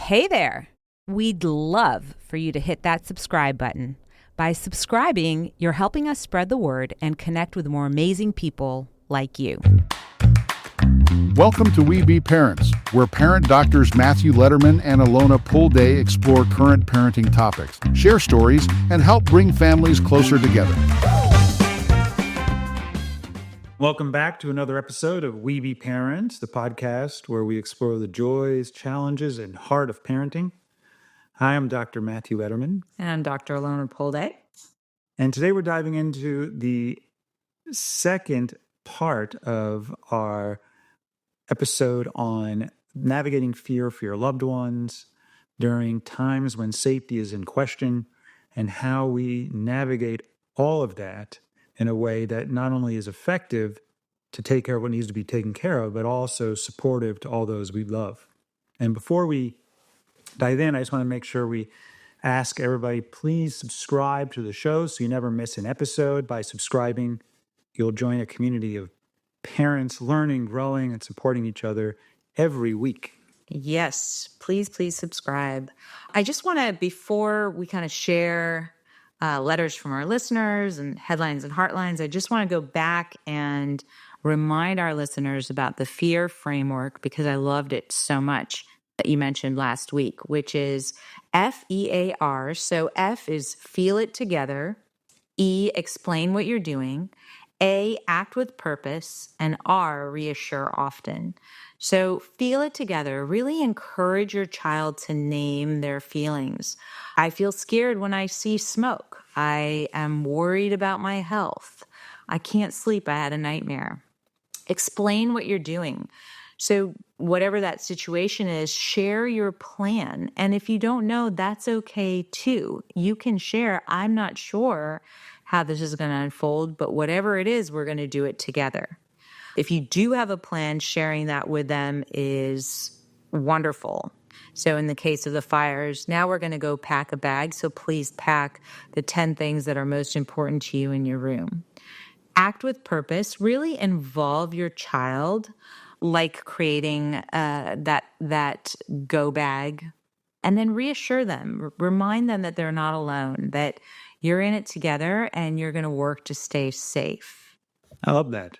Hey there! We'd love for you to hit that subscribe button. By subscribing, you're helping us spread the word and connect with more amazing people like you. Welcome to We Be Parents, where parent doctors Matthew Lederman and Alona Pulde explore current parenting topics, share stories, and help bring families closer together. Welcome back to another episode of We Be Parents, the podcast where we explore the joys, challenges, and heart of parenting. Hi, I'm Dr. Matthew Lederman. And I'm Dr. Alona Pulde. And today we're diving into the second part of our episode on navigating fear for your loved ones during times when safety is in question, and how we navigate all of that in a way that not only is effective to take care of what needs to be taken care of, but also supportive to all those we love. And before we dive in, I just want to make sure we ask everybody, please subscribe to the show so you never miss an episode. By subscribing, you'll join a community of parents learning, growing, and supporting each other every week. Yes, please subscribe. I just want to, before we kind of share letters from our listeners and headlines and heartlines, I just want to go back and remind our listeners about the F.E.A.R framework, because I loved it so much that you mentioned last week, which is F.E.A.R. So F is feel it together, E, explain what you're doing, A, act with purpose, and R, reassure often. So feel it together. Really encourage your child to name their feelings. I feel scared when I see smoke. I am worried about my health. I can't sleep. I had a nightmare. Explain what you're doing. So whatever that situation is, share your plan. And if you don't know, that's okay too. You can share, I'm not sure how this is going to unfold, but whatever it is, we're going to do it together. If you do have a plan, sharing that with them is wonderful. So in the case of the fires, now we're going to go pack a bag. So please pack the 10 things that are most important to you in your room. Act with purpose. Really involve your child, like creating that go bag. And then reassure them. Remind them that they're not alone, that you're in it together and you're going to work to stay safe. I love that.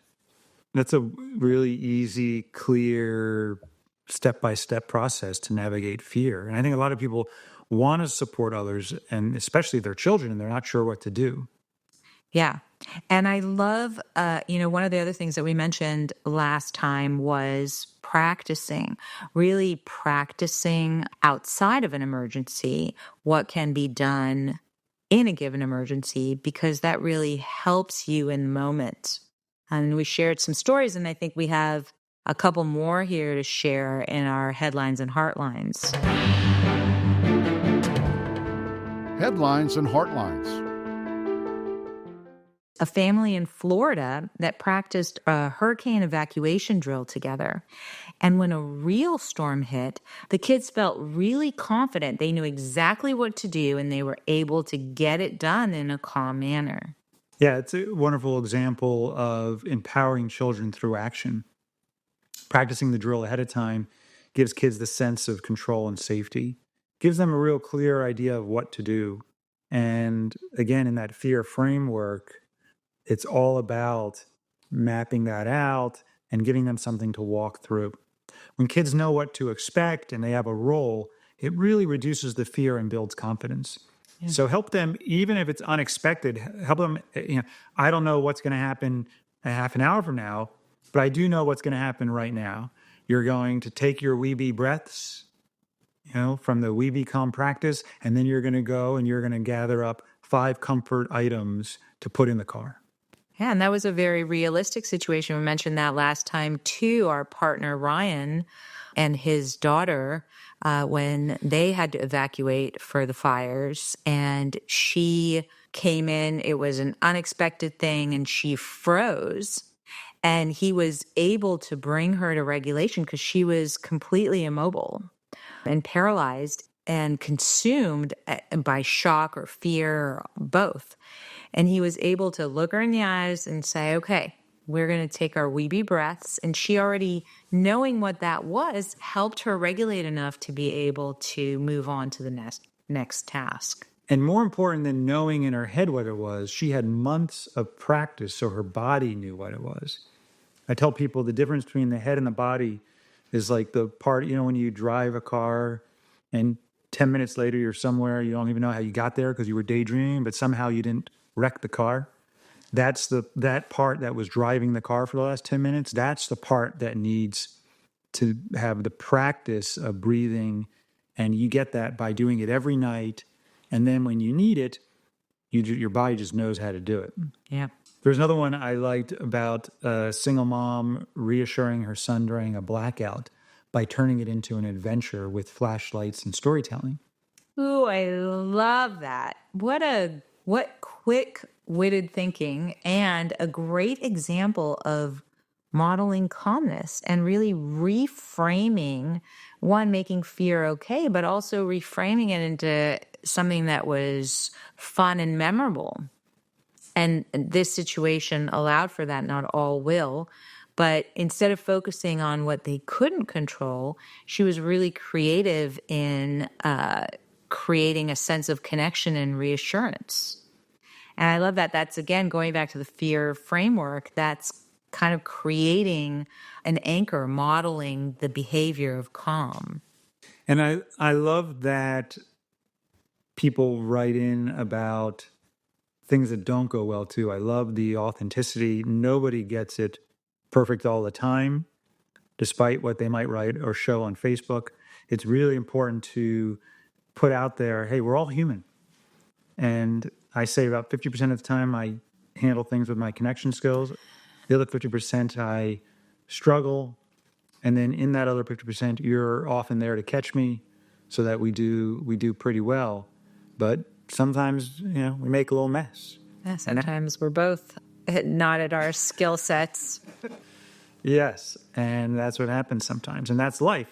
That's a really easy, clear, step-by-step process to navigate fear. And I think a lot of people want to support others, and especially their children, and they're not sure what to do. Yeah. And I love, one of the other things that we mentioned last time was really practicing outside of an emergency, what can be done in a given emergency, because that really helps you in the moment. And we shared some stories, and I think we have a couple more here to share in our headlines and heartlines. Headlines and heartlines. A family in Florida that practiced a hurricane evacuation drill together. And when a real storm hit, the kids felt really confident. They knew exactly what to do, and they were able to get it done in a calm manner. Yeah, it's a wonderful example of empowering children through action. Practicing the drill ahead of time gives kids the sense of control and safety, gives them a real clear idea of what to do. And again, in that F.E.A.R framework, it's all about mapping that out and giving them something to walk through. When kids know what to expect and they have a role, it really reduces the fear and builds confidence. Yeah. So help them, even if it's unexpected, help them, I don't know what's going to happen a half an hour from now, but I do know what's going to happen right now. You're going to take your webe breaths, from the webe calm practice, and then you're going to go and you're going to gather up 5 comfort items to put in the car. Yeah, and that was a very realistic situation. We mentioned that last time too. Our partner, Ryan, and his daughter, when they had to evacuate for the fires, and she came in, it was an unexpected thing, and she froze. And he was able to bring her to regulation because she was completely immobile and paralyzed and consumed by shock or fear or both. And he was able to look her in the eyes and say, okay, we're going to take our webe breaths. And she already, knowing what that was, helped her regulate enough to be able to move on to the next task. And more important than knowing in her head what it was, she had months of practice so her body knew what it was. I tell people the difference between the head and the body is like the part, when you drive a car and 10 minutes later you're somewhere, you don't even know how you got there because you were daydreaming, but somehow you didn't wreck the car. That's that part that was driving the car for the last 10 minutes. That's the part that needs to have the practice of breathing. And you get that by doing it every night. And then when you need it, your body just knows how to do it. Yeah. There's another one I liked about a single mom reassuring her son during a blackout by turning it into an adventure with flashlights and storytelling. Ooh, I love that. What quick-witted thinking, and a great example of modeling calmness and really reframing, one, making fear okay, but also reframing it into something that was fun and memorable. And this situation allowed for that. Not all will. But instead of focusing on what they couldn't control, she was really creative in creating a sense of connection and reassurance. And I love that. That's, again, going back to the FEAR framework, that's kind of creating an anchor, modeling the behavior of calm. And I love that people write in about things that don't go well too. I love the authenticity. Nobody gets it perfect all the time, despite what they might write or show on Facebook. It's really important to put out there, hey, we're all human. And I say about 50% of the time I handle things with my connection skills. The other 50% I struggle. And then in that other 50%, you're often there to catch me so that we do pretty well. But sometimes, we make a little mess. Yeah, sometimes we're both not at our skill sets. Yes, and that's what happens sometimes, and that's life.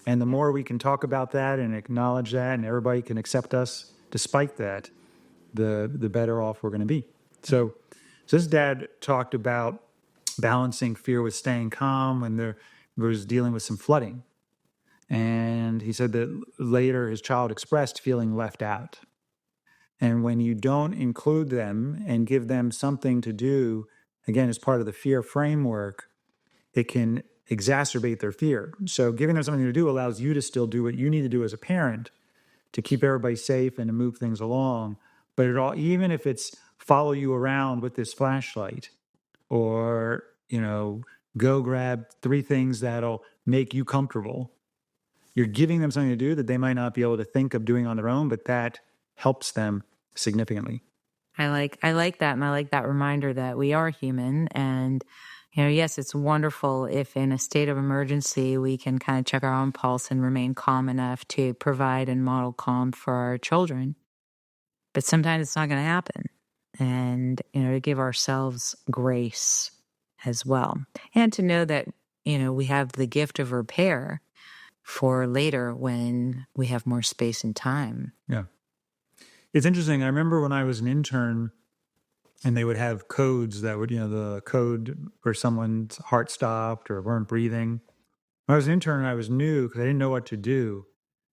And the more we can talk about that and acknowledge that, and everybody can accept us despite that, the better off we're going to be. So this dad talked about balancing fear with staying calm when there was dealing with some flooding. And he said that later his child expressed feeling left out. And when you don't include them and give them something to do, again, as part of the FEAR framework, it can exacerbate their fear. So giving them something to do allows you to still do what you need to do as a parent to keep everybody safe and to move things along. But even if it's follow you around with this flashlight or, go grab 3 things that'll make you comfortable, you're giving them something to do that they might not be able to think of doing on their own, but that helps them significantly. I like that. And I like that reminder that we are human. And, yes, it's wonderful if in a state of emergency, we can kind of check our own pulse and remain calm enough to provide and model calm for our children. But sometimes it's not going to happen. And, to give ourselves grace as well. And to know that, we have the gift of repair for later when we have more space and time. Yeah. It's interesting. I remember when I was an intern and they would have codes that would, the code where someone's heart stopped or weren't breathing. When I was an intern and I was new because I didn't know what to do,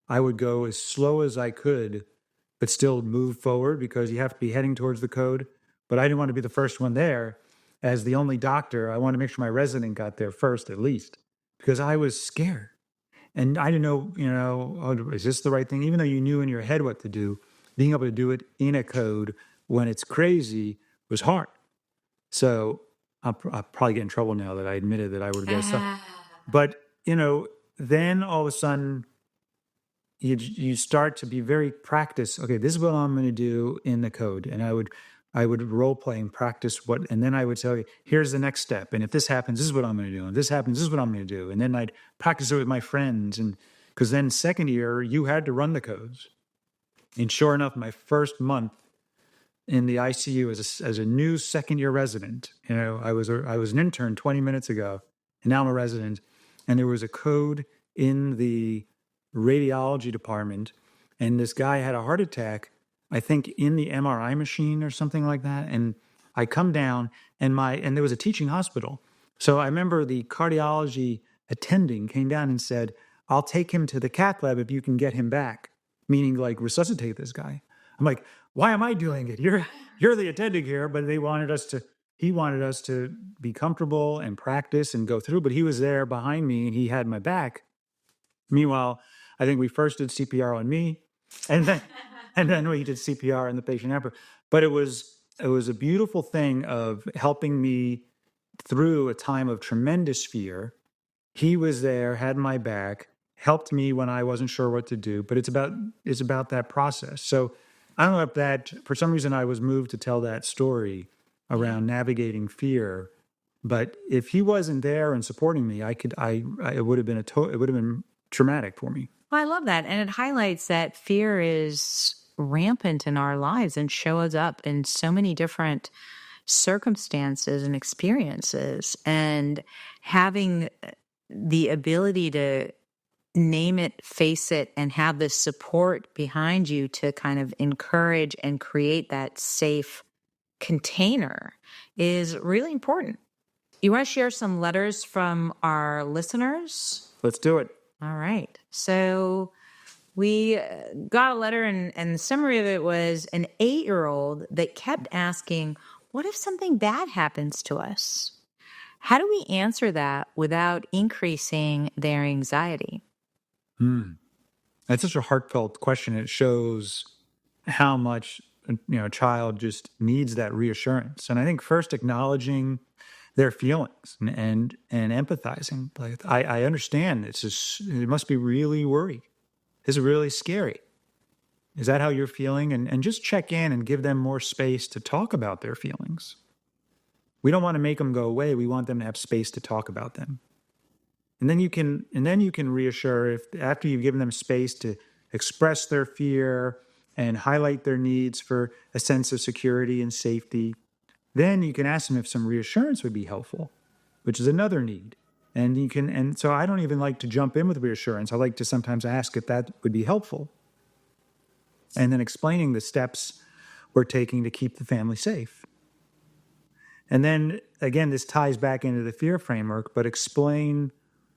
I would go as slow as I could, but still move forward because you have to be heading towards the code. But I didn't want to be the first one there. As the only doctor, I wanted to make sure my resident got there first at least because I was scared. And I didn't know, is this the right thing? Even though you knew in your head what to do, being able to do it in a code when it's crazy was hard. So I'll probably get in trouble now that I admitted that I would go stuff. But, then all of a sudden you start to be very practice. Okay, this is what I'm going to do in the code. And I would role play and practice and then I would say, okay, here's the next step. And if this happens, this is what I'm going to do. And if this happens, this is what I'm going to do. And then I'd practice it with my friends. And because then second year, you had to run the codes. And sure enough, my first month in the ICU as a new second year resident, I was an intern 20 minutes ago, and now I'm a resident. And there was a code in the radiology department, and this guy had a heart attack, I think in the MRI machine or something like that. And I come down and there was a teaching hospital. So I remember the cardiology attending came down and said, I'll take him to the cath lab if you can get him back, meaning like resuscitate this guy. I'm like, why am I doing it? You're the attending here, but he wanted us to be comfortable and practice and go through, but he was there behind me and he had my back. Meanwhile, I think we first did CPR on me and then we did CPR on the patient after. But it was a beautiful thing of helping me through a time of tremendous fear. He was there, had my back, helped me when I wasn't sure what to do, but it's about that process. So I don't know if that, for some reason I was moved to tell that story around navigating fear, but if he wasn't there and supporting me, it would have been traumatic for me. Well, I love that. And it highlights that fear is rampant in our lives and shows up in so many different circumstances and experiences. And having the ability to name it, face it, and have the support behind you to kind of encourage and create that safe container is really important. You want to share some letters from our listeners? Let's do it. All right. So we got a letter, and the summary of it was an 8-year-old that kept asking, what if something bad happens to us? How do we answer that without increasing their anxiety? That's such a heartfelt question. It shows how much a child just needs that reassurance. And I think first acknowledging their feelings and empathizing. Like, I understand this it must be really worried. This is really scary. Is that how you're feeling? And just check in and give them more space to talk about their feelings. We don't want to make them go away. We want them to have space to talk about them. And then you can reassure if after you've given them space to express their fear and highlight their needs for a sense of security and safety, then you can ask them if some reassurance would be helpful, which is another need. And so I don't even like to jump in with reassurance. I like to sometimes ask if that would be helpful. And then explaining the steps we're taking to keep the family safe. And then, again, this ties back into the fear framework, but explain,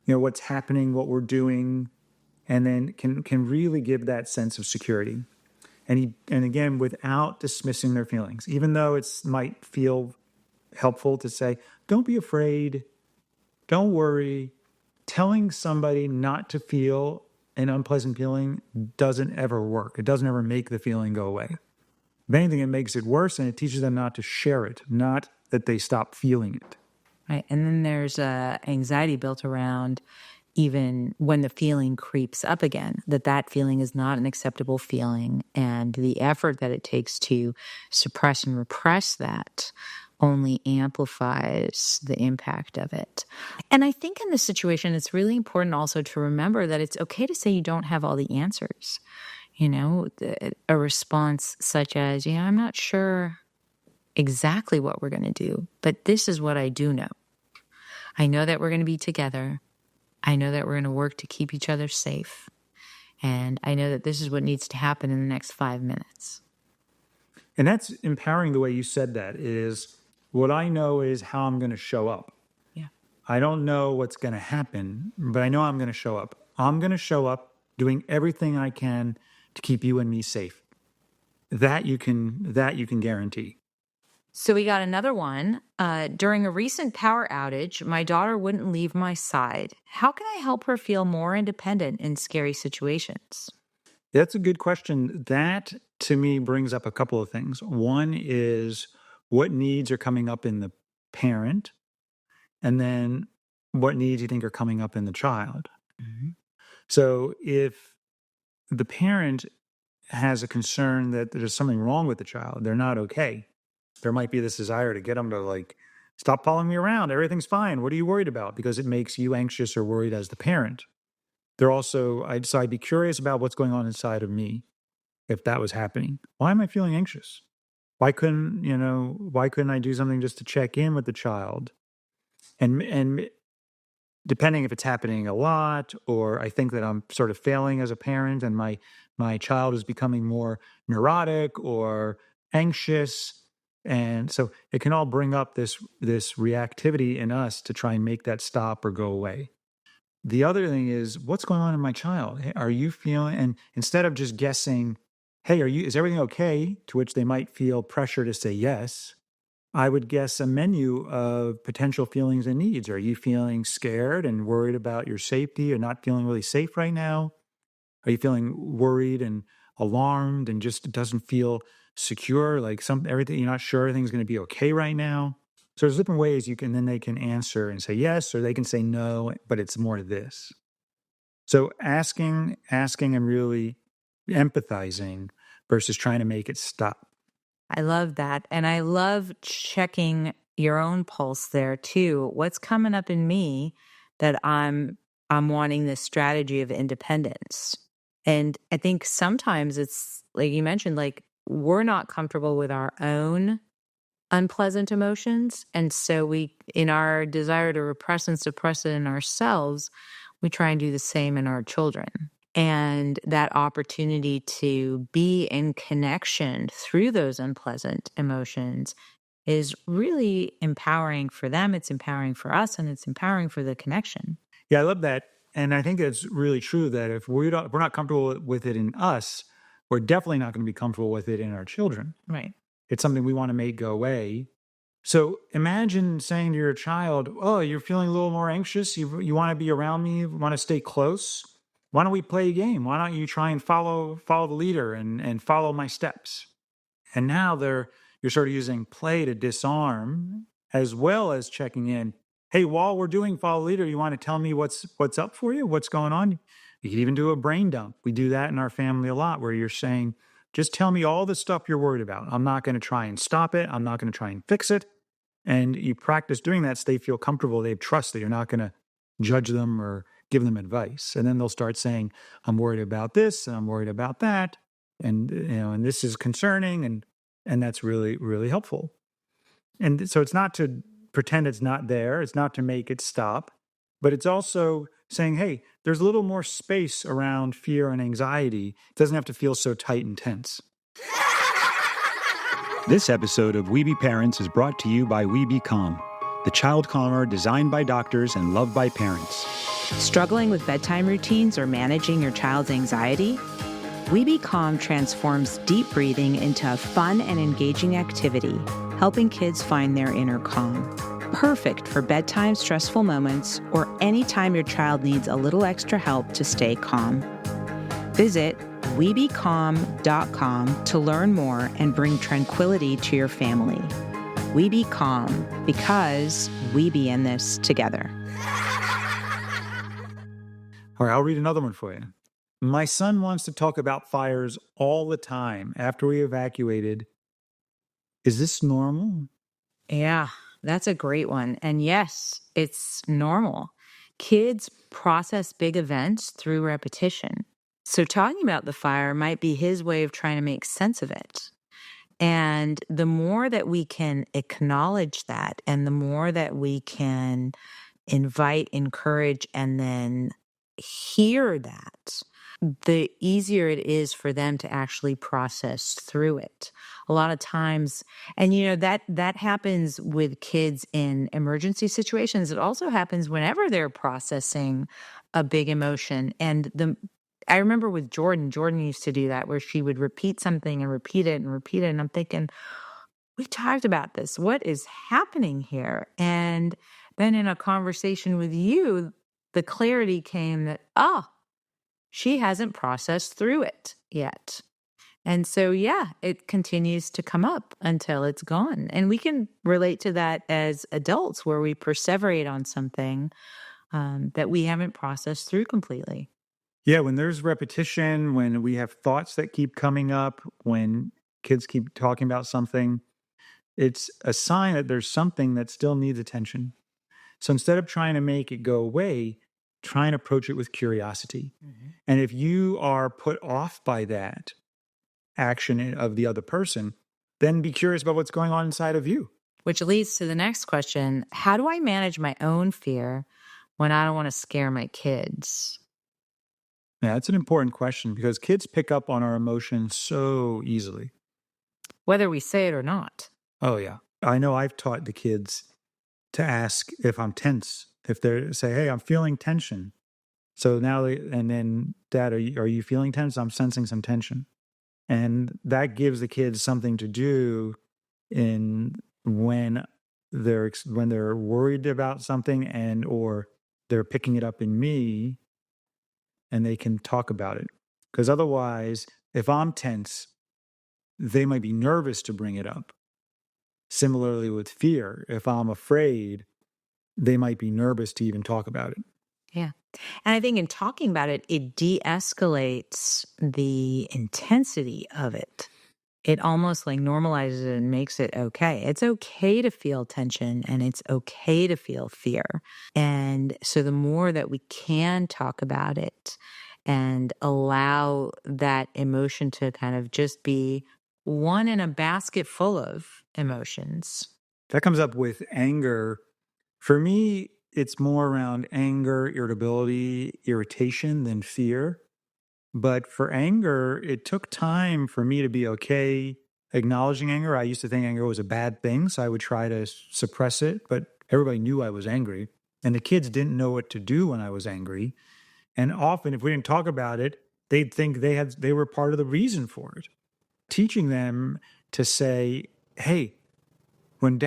what's happening, what we're doing, and then can really give that sense of security. And again, without dismissing their feelings, even though it might feel helpful to say, don't be afraid, don't worry. Telling somebody not to feel an unpleasant feeling doesn't ever work. It doesn't ever make the feeling go away. If anything, it makes it worse, and it teaches them not to share it, not that they stop feeling it. Right. And then there's anxiety built around even when the feeling creeps up again, that feeling is not an acceptable feeling. And the effort that it takes to suppress and repress that only amplifies the impact of it. And I think in this situation, it's really important also to remember that it's okay to say you don't have all the answers. A response such as, I'm not sure exactly what we're going to do, but this is what I do know. I know that we're going to be together. I know that we're going to work to keep each other safe. And I know that this is what needs to happen in the next 5 minutes. And that's empowering. The way you said that is, what I know is how I'm going to show up. Yeah. I don't know what's going to happen, but I know I'm going to show up. I'm going to show up doing everything I can to keep you and me safe. That you can guarantee. So we got another one. During a recent power outage, my daughter wouldn't leave my side. How can I help her feel more independent in scary situations? That's a good question. That, to me, brings up a couple of things. One is, what needs are coming up in the parent? And then what needs you think are coming up in the child? Mm-hmm. So if the parent has a concern that there's something wrong with the child, they're not okay, there might be this desire to get them to stop following me around. Everything's fine. What are you worried about? Because it makes you anxious or worried as the parent. They're also, I'd be curious about what's going on inside of me if that was happening. Why am I feeling anxious? Why couldn't I do something just to check in with the child? And depending if it's happening a lot, or I think that I'm sort of failing as a parent and my child is becoming more neurotic or anxious, And so it can all bring up this reactivity in us to try and make that stop or go away. The other thing is, what's going on in my child? Hey, are you feeling, and instead of just guessing, hey, is everything okay? To which they might feel pressure to say yes. I would guess a menu of potential feelings and needs. Are you feeling scared and worried about your safety or not feeling really safe right now? Are you feeling worried and alarmed and just doesn't feel secure? Like everything, you're not sure everything's going to be okay right now. So there's different ways then they can answer and say yes, or they can say no, but it's more to this. So asking and really empathizing versus trying to make it stop. I love that. And I love checking your own pulse there too. What's coming up in me that I'm wanting this strategy of independence. And I think sometimes it's like you mentioned, like we're not comfortable with our own unpleasant emotions. And so in our desire to repress and suppress it in ourselves, we try and do the same in our children. And that opportunity to be in connection through those unpleasant emotions is really empowering for them. It's empowering for us, and it's empowering for the connection. Yeah, I love that. And I think it's really true that if we're not comfortable with it in us, we're definitely not going to be comfortable with it in our children. Right. It's something we want to make go away. So imagine saying to your child, oh, you're feeling a little more anxious. You want to be around me. You want to stay close. Why don't we play a game? Why don't you try and follow the leader and follow my steps? And now you're sort of using play to disarm as well as checking in. Hey, while we're doing follow the leader, you want to tell me what's up for you? What's going on? You could even do a brain dump. We do that in our family a lot where you're saying, just tell me all the stuff you're worried about. I'm not going to try and stop it. I'm not going to try and fix it. And you practice doing that so they feel comfortable. They trust that you're not going to judge them or give them advice. And then they'll start saying, I'm worried about this and I'm worried about that. And, and this is concerning. And that's really, really helpful. And so it's not to pretend it's not there. It's not to make it stop, but it's also saying, hey, there's a little more space around fear and anxiety. It doesn't have to feel so tight and tense. This episode of We Be Parents is brought to you by We Be Calm, the child calmer designed by doctors and loved by parents. Struggling with bedtime routines or managing your child's anxiety? We Be Calm transforms deep breathing into a fun and engaging activity, helping kids find their inner calm. Perfect for bedtime stressful moments or anytime your child needs a little extra help to stay calm. Visit webecalm.com to learn more and bring tranquility to your family. We Be Calm, because we be in this together. All right, I'll read another one for you. My son wants to talk about fires all the time after we evacuated. Is this normal? Yeah, that's a great one. And yes, it's normal. Kids process big events through repetition. So talking about the fire might be his way of trying to make sense of it. And the more that we can acknowledge that, and the more that we can invite, encourage, and then hear that, the easier it is for them to actually process through it. A lot of times, and that happens with kids in emergency situations. It also happens whenever they're processing a big emotion. And I remember with Jordan used to do that, where she would repeat something and repeat it and repeat it. And I'm thinking, we talked about this. What is happening here? And then in a conversation with you, the clarity came that, she hasn't processed through it yet. And so, yeah, it continues to come up until it's gone. And we can relate to that as adults, where we perseverate on something that we haven't processed through completely. Yeah, when there's repetition, when we have thoughts that keep coming up, when kids keep talking about something, it's a sign that there's something that still needs attention. So instead of trying to make it go away, try and approach it with curiosity. Mm-hmm. And if you are put off by that action of the other person, then be curious about what's going on inside of you. Which leads to the next question. How do I manage my own fear when I don't want to scare my kids? Yeah, that's an important question because kids pick up on our emotions so easily. Whether we say it or not. Oh, yeah. I know I've taught the kids to ask if I'm tense. If they say, hey, I'm feeling tension. So now, and then, Dad, are you feeling tense? I'm sensing some tension. And that gives the kids something to do in when they're worried about something and or they're picking it up in me and they can talk about it. Because otherwise, if I'm tense, they might be nervous to bring it up. Similarly with fear, if I'm afraid, they might be nervous to even talk about it. Yeah. And I think in talking about it, it de-escalates the intensity of it. It almost like normalizes it and makes it okay. It's okay to feel tension and it's okay to feel fear. And so the more that we can talk about it and allow that emotion to kind of just be one in a basket full of emotions. That comes up with anger. For me, it's more around anger, irritability, irritation than fear. But for anger, it took time for me to be okay acknowledging anger. I used to think anger was a bad thing, so I would try to suppress it, but everybody knew I was angry. And the kids didn't know what to do when I was angry. And often, if we didn't talk about it, they'd think they were part of the reason for it. Teaching them to say, hey, when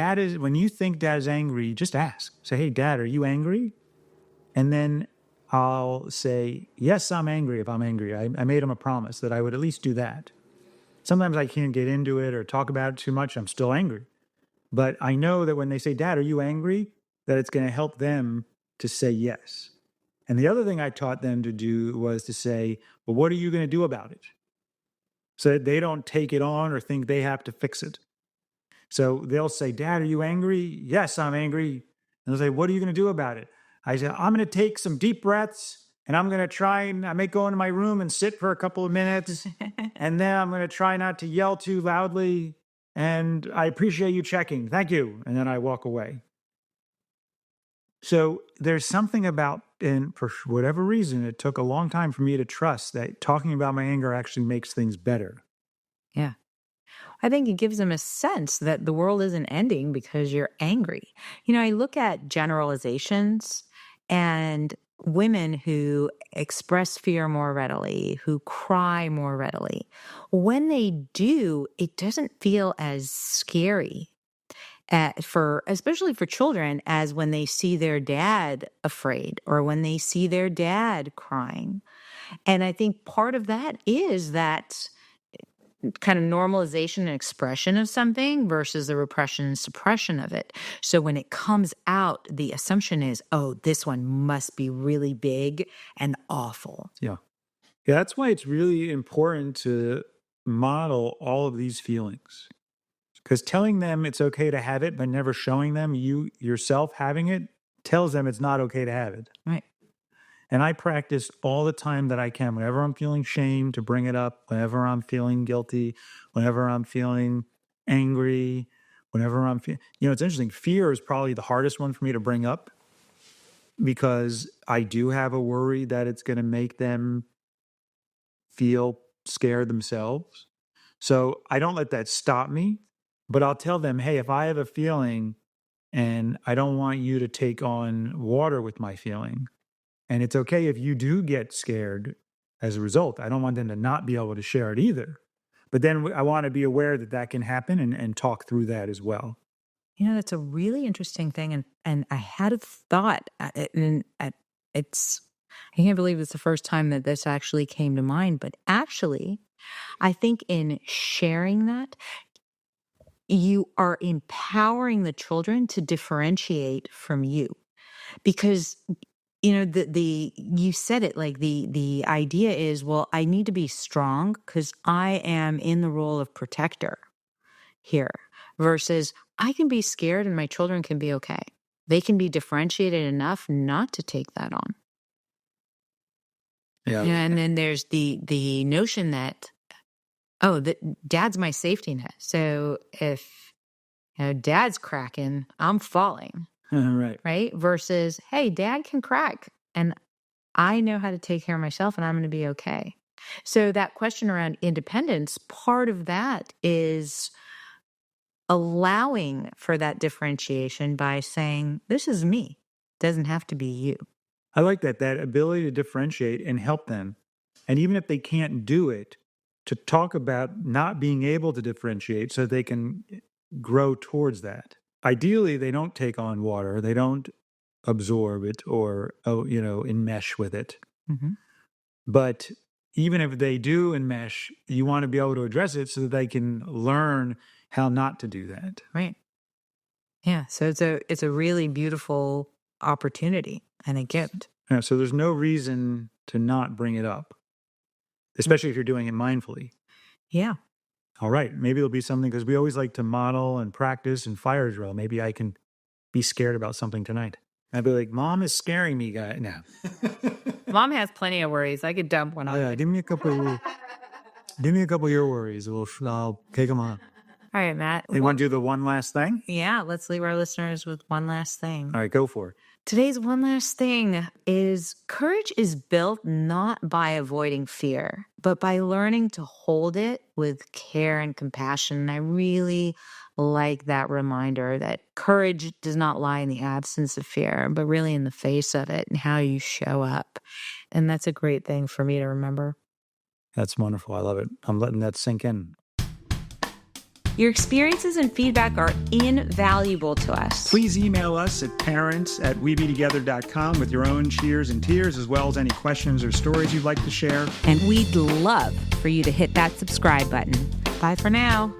you think dad is angry, just ask. Say, hey, Dad, are you angry? And then I'll say, yes, I'm angry if I'm angry. I made him a promise that I would at least do that. Sometimes I can't get into it or talk about it too much. I'm still angry. But I know that when they say, Dad, are you angry? That it's going to help them to say yes. And the other thing I taught them to do was to say, well, what are you going to do about it? So that they don't take it on or think they have to fix it. So they'll say, Dad, are you angry? Yes, I'm angry. And they'll say, what are you going to do about it? I say, I'm going to take some deep breaths and I'm going to try and I may go into my room and sit for a couple of minutes. And then I'm going to try not to yell too loudly. And I appreciate you checking. Thank you. And then I walk away. So there's something about, and for whatever reason, it took a long time for me to trust that talking about my anger actually makes things better. Yeah. I think it gives them a sense that the world isn't ending because you're angry. I look at generalizations and women who express fear more readily, who cry more readily. When they do, it doesn't feel as scary especially for children as when they see their dad afraid or when they see their dad crying. And I think part of that is that kind of normalization and expression of something versus the repression and suppression of it. So when it comes out, the assumption is, oh, this one must be really big and awful. Yeah. Yeah, that's why it's really important to model all of these feelings. Because telling them it's okay to have it, but never showing them you yourself having it tells them it's not okay to have it. Right. And I practice all the time that I can. Whenever I'm feeling shame, to bring it up. Whenever I'm feeling guilty, whenever I'm feeling angry, whenever I'm feeling, it's interesting. Fear is probably the hardest one for me to bring up because I do have a worry that it's going to make them feel scared themselves. So I don't let that stop me, but I'll tell them, hey, if I have a feeling and I don't want you to take on water with my feeling, and it's okay if you do get scared as a result. I don't want them to not be able to share it either. But then I want to be aware that that can happen and talk through that as well. That's a really interesting thing. And I had a thought, and it's, I can't believe it's the first time that this actually came to mind, but actually, I think in sharing that, you are empowering the children to differentiate from you because you said it, like the idea is, well, I need to be strong because I am in the role of protector here versus I can be scared and my children can be okay. They can be differentiated enough not to take that on. Yeah. And then there's the notion that, oh, that dad's my safety net. So if dad's cracking, I'm falling. Right. Right. Versus, hey, dad can crack and I know how to take care of myself and I'm going to be okay. So that question around independence, part of that is allowing for that differentiation by saying, this is me. It doesn't have to be you. I like that ability to differentiate and help them. And even if they can't do it, to talk about not being able to differentiate so they can grow towards that. Ideally, they don't take on water. They don't absorb it or, enmesh with it. Mm-hmm. But even if they do enmesh, you want to be able to address it so that they can learn how not to do that. Right. Yeah. So it's a really beautiful opportunity and a gift. Yeah, so there's no reason to not bring it up, especially if you're doing it mindfully. Yeah. All right. Maybe it'll be something, because we always like to model and practice and fire drill. Maybe I can be scared about something tonight. I'd be like, Mom is scaring me, guy. No. Mom has plenty of worries. I could dump one on Yeah, give me a couple of your worries. I'll take them on. All right, Matt. You want to do the one last thing? Yeah, let's leave our listeners with one last thing. All right, go for it. Today's one last thing is courage is built not by avoiding fear, but by learning to hold it with care and compassion. And I really like that reminder that courage does not lie in the absence of fear, but really in the face of it and how you show up. And that's a great thing for me to remember. That's wonderful. I love it. I'm letting that sink in. Your experiences and feedback are invaluable to us. Please email us at parents@webetogether.com with your own cheers and tears, as well as any questions or stories you'd like to share. And we'd love for you to hit that subscribe button. Bye for now.